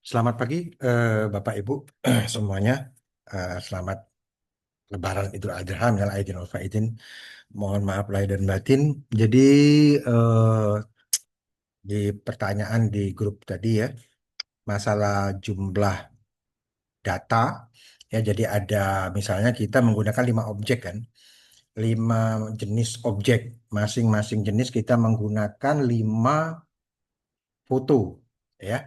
Selamat pagi, Bapak Ibu semuanya. Selamat Lebaran Idul Adha, minal aidin wal faizin. Mohon maaf lahir dan batin. Jadi eh, di pertanyaan di grup tadi ya, masalah jumlah data ya. Jadi ada misalnya kita menggunakan 5 objek kan, 5 jenis objek. Masing-masing jenis kita menggunakan 5 foto ya.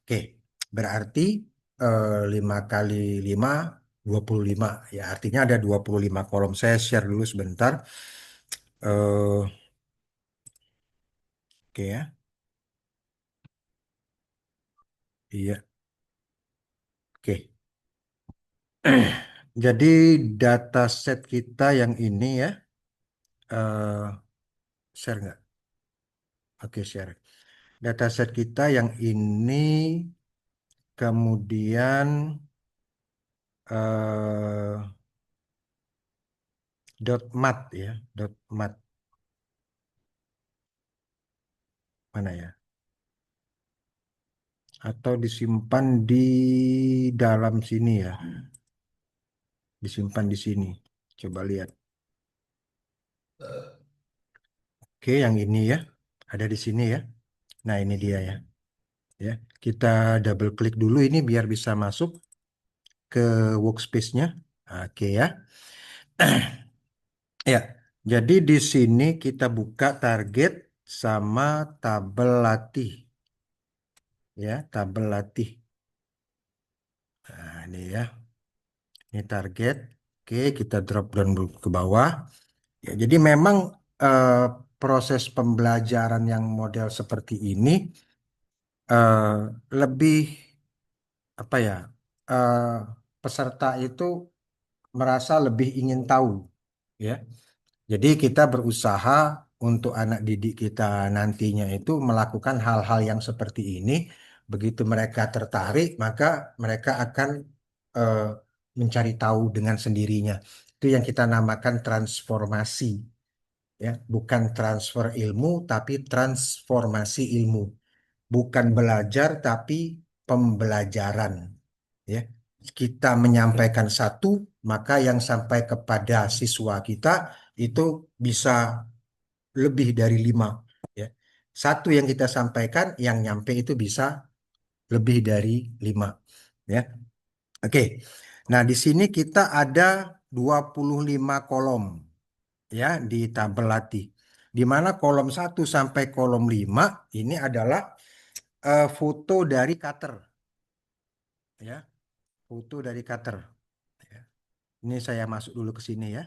Oke, berarti 5 kali 5, 25. Ya, artinya ada 25 kolom. Saya share dulu sebentar. Eh, oke ya. Iya, oke. Jadi data set kita yang ini ya, share nggak? Oke, share. Data set kita yang ini kemudian dot mat ya, dot mat mana ya? Atau disimpan di dalam sini ya, disimpan di sini. Coba lihat. Oke, yang ini ya, ada di sini ya. Nah, ini dia ya. Ya, kita double klik dulu ini biar bisa masuk ke workspace-nya. Oke ya. Ya, jadi di sini kita buka target sama tabel latih. Ya, tabel latih. Nah, ini ya. Ini target. Oke, kita drop down dulu ke bawah. Ya, jadi memang eh, proses pembelajaran yang model seperti ini eh, lebih apa ya, eh, peserta itu merasa lebih ingin tahu ya. Jadi kita berusaha untuk anak didik kita nantinya itu melakukan hal-hal yang seperti ini. Begitu mereka tertarik, maka mereka akan eh, mencari tahu dengan sendirinya. Itu yang kita namakan transformasi ya, bukan transfer ilmu tapi transformasi ilmu. Bukan belajar tapi pembelajaran ya. Kita menyampaikan satu, maka yang sampai kepada siswa kita itu bisa lebih dari 5 ya. Satu yang kita sampaikan yang nyampe itu bisa lebih dari 5 ya. Oke. Nah, di sini kita ada 25 kolom ya di tabel latih. Di mana kolom 1 sampai kolom 5 ini adalah foto dari cutter ya, foto dari cutter ya. Ini saya masuk dulu ke sini ya,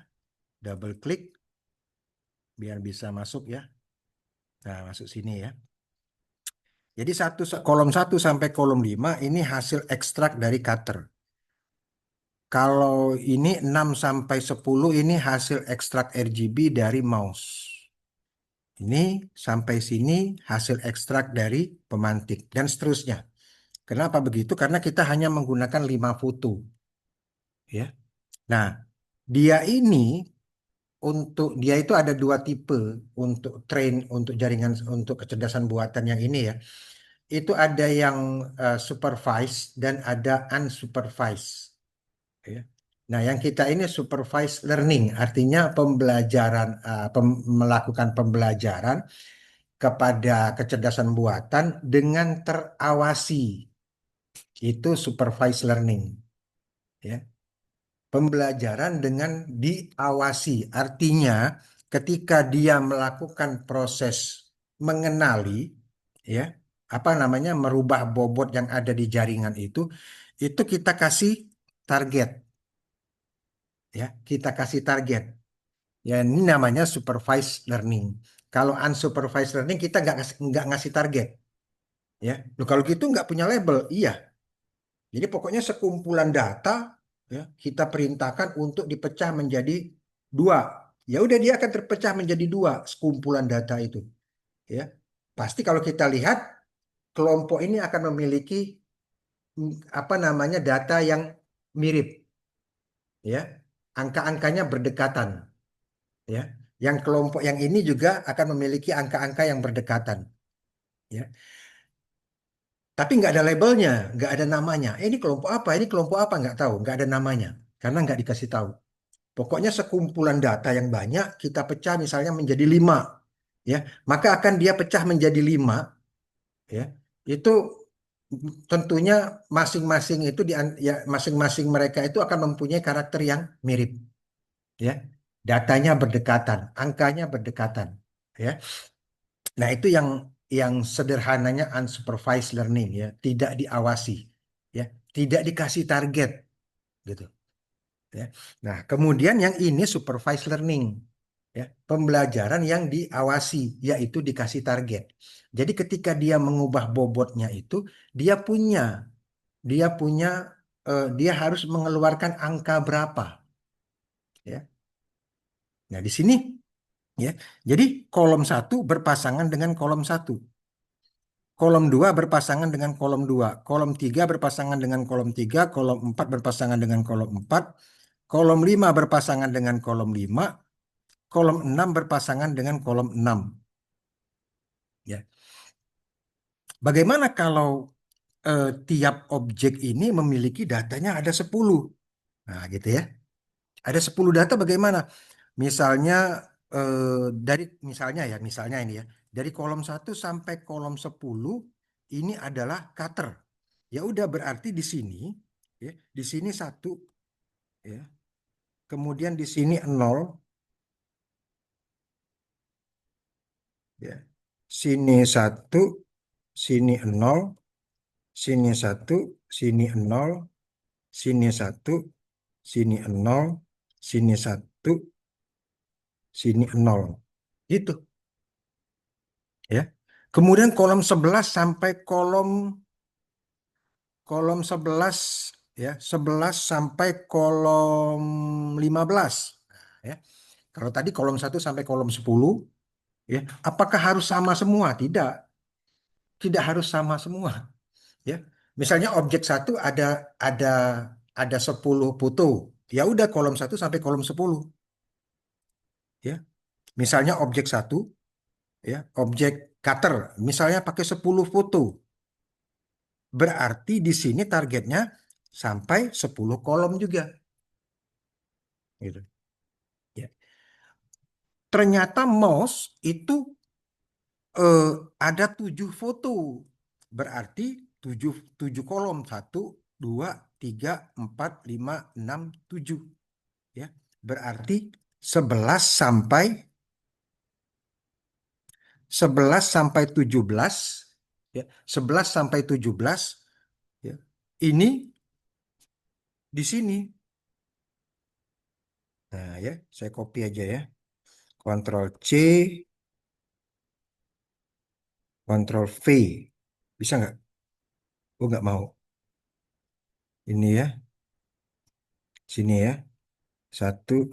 double klik biar bisa masuk ya. Nah, masuk sini ya. Jadi kolom 1 sampai kolom 5 ini hasil ekstrak dari cutter. Kalau ini 6 sampai 10 ini hasil ekstrak RGB dari mouse. Ini sampai sini hasil ekstrak dari pemantik dan seterusnya. Kenapa begitu? Karena kita hanya menggunakan 5 foto ya. Nah, dia ini untuk dia itu ada 2 tipe untuk train untuk jaringan untuk kecerdasan buatan yang ini ya. Itu ada yang supervised dan ada unsupervised ya. Nah, yang kita ini supervised learning artinya pembelajaran melakukan pembelajaran kepada kecerdasan buatan dengan terawasi. Itu supervised learning ya. Pembelajaran dengan diawasi. Artinya, ketika dia melakukan proses mengenali, ya, apa namanya, merubah bobot yang ada di jaringan itu kita kasih target, ya, kita kasih target. Ya, ini namanya supervised learning. Kalau unsupervised learning kita nggak ngasih target, ya. Loh, kalau gitu nggak punya label, iya. Jadi pokoknya sekumpulan data ya kita perintahkan untuk dipecah menjadi 2. Ya udah dia akan terpecah menjadi 2 sekumpulan data itu ya. Pasti kalau kita lihat kelompok ini akan memiliki apa namanya data yang mirip ya. Angka-angkanya berdekatan ya. Yang kelompok yang ini juga akan memiliki angka-angka yang berdekatan ya. Tapi nggak ada labelnya, nggak ada namanya. Ini kelompok apa? Ini kelompok apa? Nggak tahu, nggak ada namanya karena nggak dikasih tahu. Pokoknya sekumpulan data yang banyak kita pecah misalnya menjadi 5, ya, maka akan dia pecah menjadi 5, ya. Itu tentunya masing-masing itu ya masing-masing mereka itu akan mempunyai karakter yang mirip, ya. Datanya berdekatan, angkanya berdekatan, ya. Nah, itu yang sederhananya unsupervised learning, ya, tidak diawasi, ya, tidak dikasih target, gitu, ya. Nah, kemudian yang ini supervised learning, ya, pembelajaran yang diawasi, yaitu dikasih target. Jadi ketika dia mengubah bobotnya itu, dia punya dia punya dia harus mengeluarkan angka berapa, ya. Nah, di sini, ya. Jadi kolom satu berpasangan dengan kolom satu. Kolom 2 berpasangan dengan kolom 2, kolom 3 berpasangan dengan kolom 3, kolom 4 berpasangan dengan kolom 4, kolom 5 berpasangan dengan kolom 5, kolom 6 berpasangan dengan kolom 6. Ya. Bagaimana kalau tiap objek ini memiliki datanya ada 10? Nah, gitu ya. Ada 10 data bagaimana? Misalnya dari misalnya ini ya, dari kolom 1 sampai kolom 10 ini adalah cutter. Ya udah berarti di sini, ya, di sini 1, ya. Kemudian di sini 0, ya. Sini 1, sini 0, sini 1, sini 0, sini 1, sini 0, sini 1, sini 0. Gitu, ya. Kemudian kolom 11 sampai kolom kolom 11, ya, 11 sampai kolom 15. Ya. Kalau tadi kolom 1 sampai kolom 10, ya, apakah harus sama semua? Tidak, tidak harus sama semua, ya. Misalnya objek satu ada ada 10 foto. Ya udah kolom 1 sampai kolom 10, ya. Misalnya objek satu, ya, objek cutter misalnya pakai 10 foto. Berarti di sini targetnya sampai 10 kolom juga, gitu. Ya. Ternyata mouse itu eh, ada 7 foto. Berarti 7 7 kolom. 1, 2, 3, 4, 5, 6, 7. Ya. Berarti 11 sampai 11 sampai 17, ya. 11 sampai 17, ya. Ini di sini. Nah, ya, saya copy aja ya. Ctrl C, Ctrl V. Bisa nggak? Oh, nggak mau. Ini ya, sini ya. 1,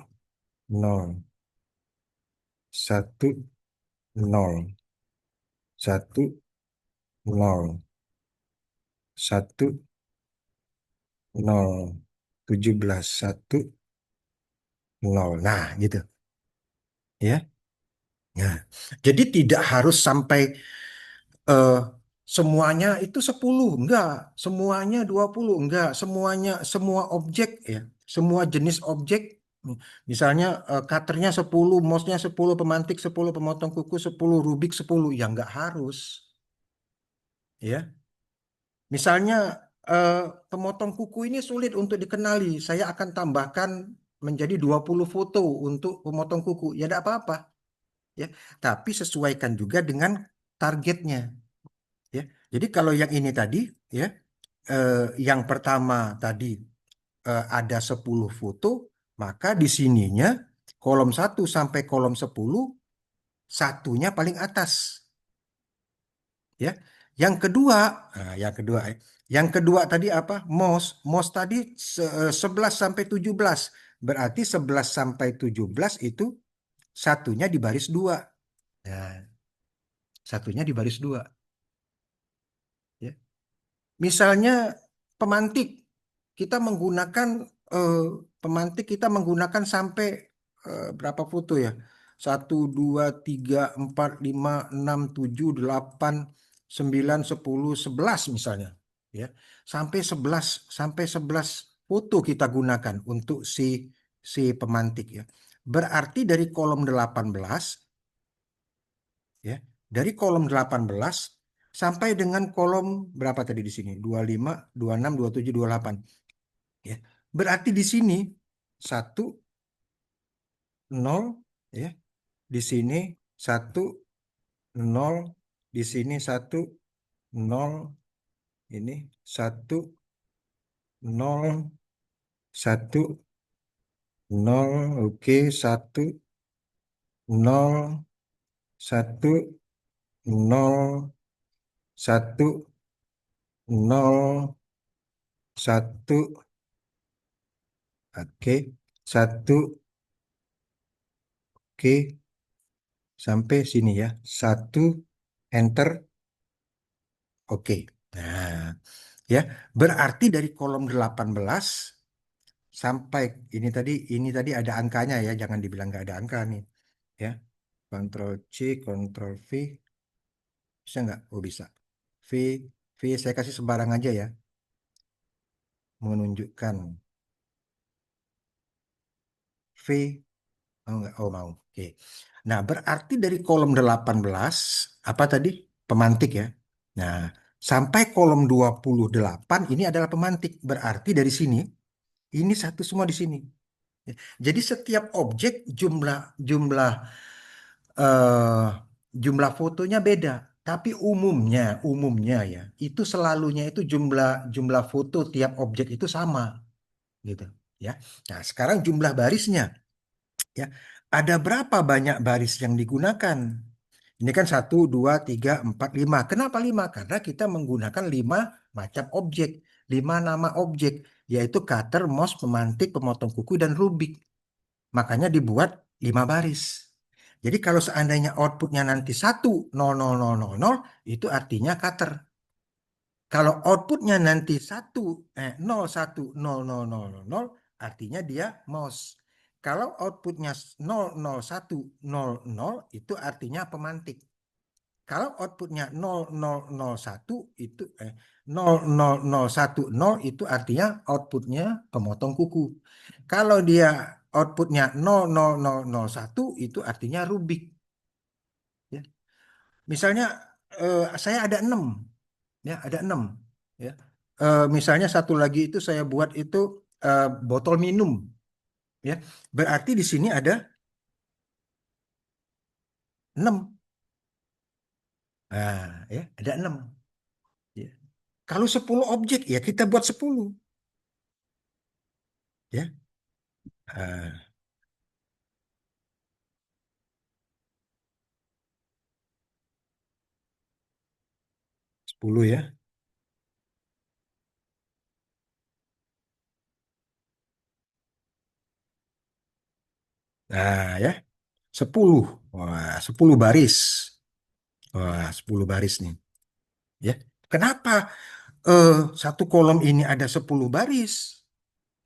0, 1, 0, 1, 0, 1, 0, 17, 1, 0. Nah, gitu. Ya. Nah, jadi tidak harus sampai eh, semuanya itu 10, enggak. Semuanya 20, enggak. Semuanya, semua objek, ya. Semua jenis objek. Misalnya cutternya 10, mouse-nya 10, pemantik 10, pemotong kuku 10, Rubik 10. Ya enggak harus. Ya. Misalnya eh, pemotong kuku ini sulit untuk dikenali. Saya akan tambahkan menjadi 20 foto untuk pemotong kuku. Ya enggak apa-apa. Ya. Tapi sesuaikan juga dengan targetnya. Ya. Jadi kalau yang ini tadi, ya, eh, yang pertama tadi ada 10 foto, maka di sininya kolom 1 sampai kolom 10, satunya paling atas, ya. Yang kedua, yang kedua tadi apa? Mouse tadi 11 sampai 17. Berarti 11 sampai 17 itu satunya di baris 2. Nah, satunya di baris 2, ya. Misalnya pemantik, kita menggunakan eh, pemantik kita menggunakan sampai berapa foto ya? 1, 2, 3, 4, 5, 6, 7, 8. 9, 10, 11 misalnya. Ya. Sampai 11 foto kita gunakan untuk si pemantik ya. Berarti dari kolom 18 ya. Dari kolom 18 sampai dengan kolom berapa tadi di sini? 25, 26, 27, 28 ya. Berarti di sini 1, 0 ya. Di sini 1, 0, di sini 1, 0, ini 1, 0, 1, 0, oke 1, 0, 1, 0, 1, 0, 1, oke 1, oke sampai sini ya 1, enter, oke. Nah, ya berarti dari kolom 18 sampai ini tadi ada angkanya ya, jangan dibilang nggak ada angka nih ya. Ctrl C, Ctrl V, bisa nggak? Oh bisa. V, V saya kasih sembarang aja ya, menunjukkan V, mau nggak? Oh mau. Oke. Nah berarti dari kolom 18 apa tadi? Pemantik ya. Nah sampai kolom 28 ini adalah pemantik. Berarti dari sini ini satu semua di sini. Ya. Jadi setiap objek jumlah jumlah eh, jumlah fotonya beda, tapi umumnya ya itu selalunya itu jumlah jumlah foto tiap objek itu sama gitu ya. Nah, sekarang jumlah barisnya ya. Ada berapa banyak baris yang digunakan? Ini kan 1, 2, 3, 4, 5. Kenapa 5? Karena kita menggunakan 5 macam objek, 5 nama objek, yaitu cutter, mouse, pemantik, pemotong kuku, dan rubik. Makanya dibuat 5 baris. Jadi kalau seandainya outputnya nanti 1, 0, 0, 0, 0, 0, itu artinya cutter. Kalau outputnya nanti 1, 0, 1, 0, 0, 0, 0, 0, artinya dia mouse. Kalau outputnya 0, 0, 1, 0, 0, itu artinya pemantik. Kalau outputnya 0, 0, 0, 1 itu 0, 0, 0, 1, 0 itu artinya outputnya pemotong kuku. Kalau dia outputnya 0, 0, 0, 0, 1 itu artinya Rubik. Ya. Misalnya saya ada 6, ya ada 6. Ya. Misalnya satu lagi itu saya buat itu botol minum, ya. Berarti di sini ada 6. Nah, ya ada 6. Ya. Kalau 10 objek ya kita buat 10, ya. Ah, 10 ya. Nah, ya, 10. Wah, 10 baris. Wah, 10 baris nih. Ya. Kenapa eh, satu kolom ini ada 10 baris?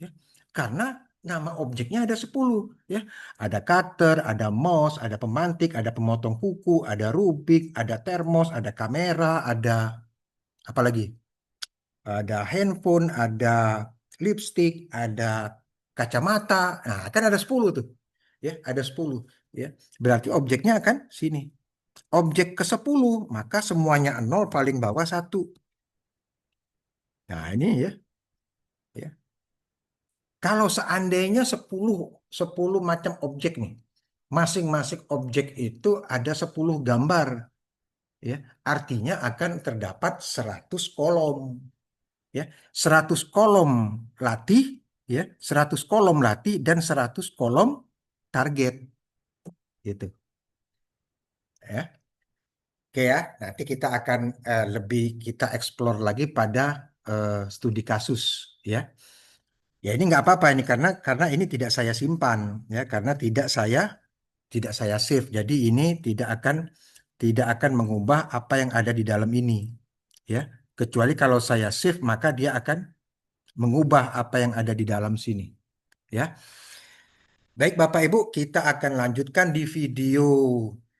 Ya. Karena nama objeknya ada 10. Ya. Ada cutter, ada mouse, ada pemantik, ada pemotong kuku, ada rubik, ada termos, ada kamera, ada apa lagi? Ada handphone, ada lipstick, ada kacamata. Nah, kan ada 10 tuh. Ya, ada 10. Ya. Berarti objeknya akan sini. Objek ke-10, maka semuanya nol, paling bawah 1. Nah, ini ya, ya. Kalau seandainya 10 macam objek nih. Masing-masing objek itu ada 10 gambar, ya. Artinya akan terdapat 100 kolom, ya. 100 kolom latih, ya. 100 kolom latih dan 100 kolom target, gitu. Ya. Oke ya, nanti kita akan lebih kita explore lagi pada studi kasus, ya. Ya ini nggak apa-apa ini karena ini tidak saya simpan, ya, karena tidak saya save. Jadi ini tidak akan mengubah apa yang ada di dalam ini, ya. Kecuali kalau saya save maka dia akan mengubah apa yang ada di dalam sini, ya. Baik Bapak Ibu, kita akan lanjutkan di video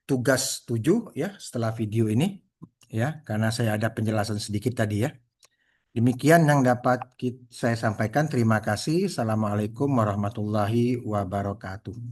tugas 7 ya setelah video ini, ya, karena saya ada penjelasan sedikit tadi ya. Demikian yang dapat saya sampaikan. Terima kasih. Assalamualaikum warahmatullahi wabarakatuh.